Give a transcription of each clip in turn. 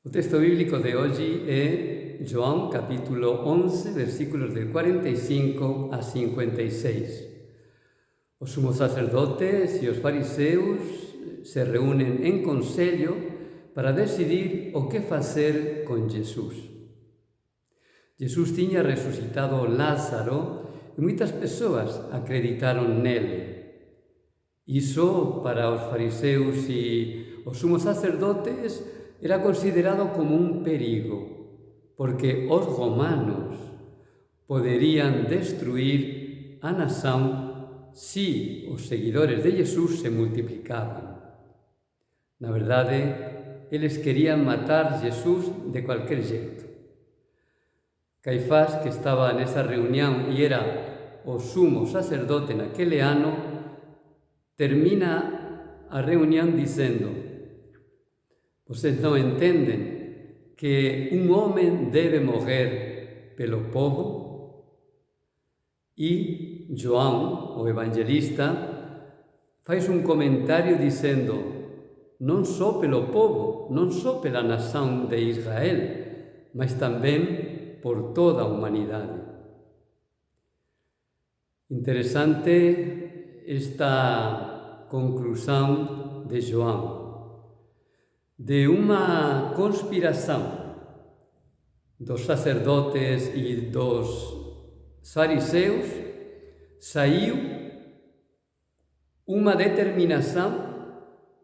O texto bíblico de hoje é João capítulo 11, versículos del 45 a 56. Os sumos sacerdotes e os fariseus se reúnen en consello para decidir o que facer con Jesús. Jesús tiña resucitado Lázaro e moitas persoas acreditaron nele. Iso para os fariseus e os sumos sacerdotes era considerado como un perigo, porque os romanos poderían destruir a nación si os seguidores de Jesús se multiplicaban. Na verdade, eles querían matar Jesús de cualquier xeito. Caifás, que estaba nesa reunión e era o sumo sacerdote naquele ano, termina a reunión dicendo: "Vocês non entenden que un home debe morrer pelo povo?" E João, o evangelista, faz un comentario dicendo: non só pelo povo, non só pela nación de Israel, mas tamén por toda a humanidade. Interesante esta conclusão de João. De unha conspiración dos sacerdotes e dos fariseus saiu unha determinación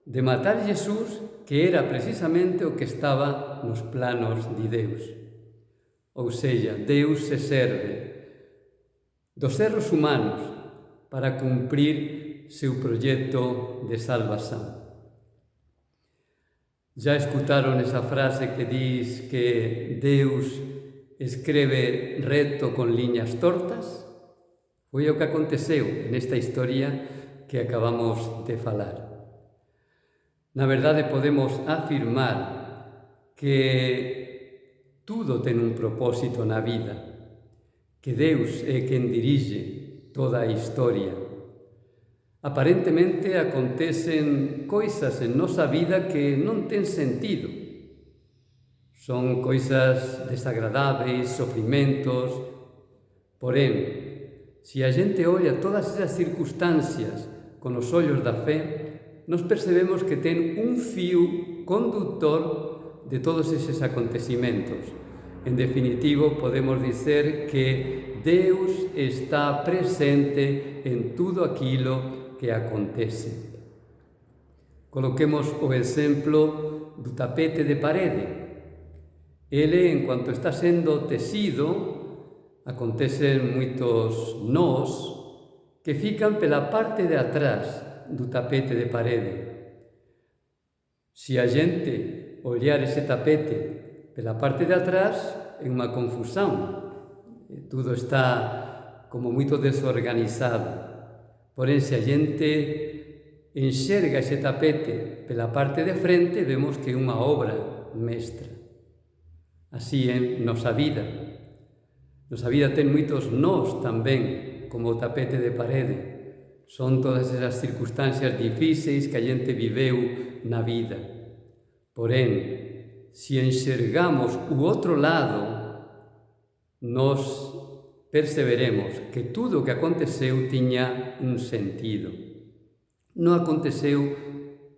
de matar Jesús, que era precisamente o que estaba nos planos de Deus. Ou seja, Deus se serve dos erros humanos para cumprir seu proxecto de salvación. Já escutaron esa frase que diz que Deus escreve reto con liñas tortas? Foi o que aconteceu nesta historia que acabamos de falar. Na verdade, podemos afirmar que tudo ten un propósito na vida, que Deus é quen dirixe toda a historia. Aparentemente acontecen coisas en nosa vida que non ten sentido. Son coisas desagradáveis, sofrimentos. Porén, se a xente olla todas esas circunstancias con os ollos da fe, nos percebemos que ten un fío conductor de todos eses acontecimentos. En definitivo, podemos dizer que Deus está presente en tudo aquilo que acontece. Coloquemos o exemplo do tapete de parede. Ele, en cuanto está sendo tecido, acontecen moitos nós que fican pela parte de atrás do tapete de parede. Se a xente ollar ese tapete pela parte de atrás, é unha confusão. Tudo está como moito desorganizado. Porén, se a xente enxerga ese tapete pela parte de frente, vemos que é unha obra mestra. Así é nosa vida. Nosa vida ten moitos nós tamén, como o tapete de parede. Son todas esas circunstancias difíceis que a xente viveu na vida. Porén, se enxergamos o outro lado, nos perceberemos que tudo o que aconteceu tiña un sentido. Non aconteceu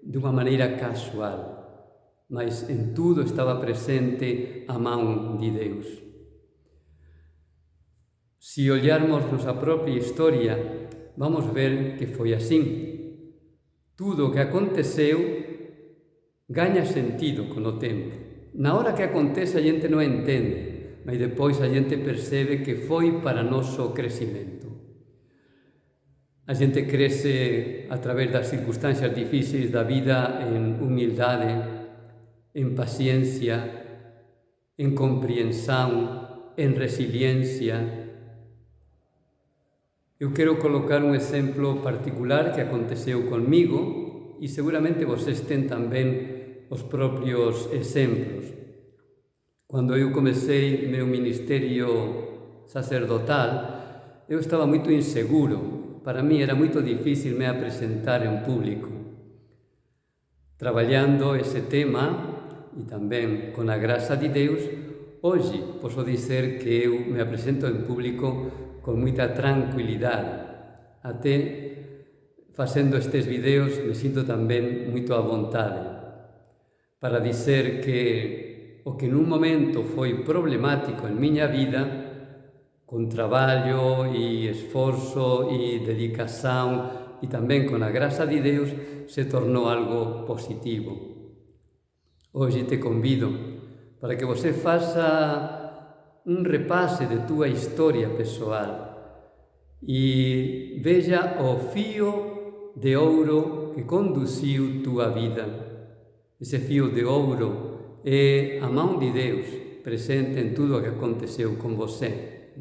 de unha maneira casual, mas en tudo estaba presente a man de Deus. Se ollarmos nosa propia historia, vamos ver que foi así. Tudo o que aconteceu gaña sentido con o tempo. Na hora que acontece a xente non entende, mas depois a xente percebe que foi para noso crecimento. A xente crece a través das circunstancias difíciles da vida en humildade, en paciencia, en comprensión, en resiliencia. Eu quero colocar un exemplo particular que aconteceu conmigo e seguramente vocês ten tamén os propios exemplos. Cando eu comecei meu ministerio sacerdotal, eu estaba moito inseguro. Para mí era moito difícil me apresentar en público. Traballando ese tema, e tamén con a graza de Deus, hoxe posso dizer que eu me apresento en público con moita tranquilidade. Até facendo estes vídeos me sinto tamén moito a vontade para dizer que o que nun momento foi problemático en miña vida, con traballo e esforzo e dedicación e tamén con a graza de Deus, se tornou algo positivo. Hoxe te convido para que você faça un repase de túa historia persoal e veja o fío de ouro que conduciu túa vida. Ese fío de ouro é a man de Deus presente en tudo o que aconteceu con você.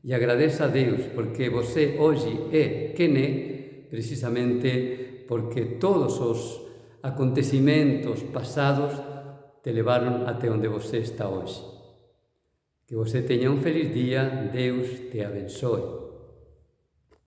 E agradeza a Deus porque você hoxe é quen é, precisamente porque todos os acontecimentos pasados te levaron até onde você está hoxe. Que você teña un feliz día, Deus te abençoe.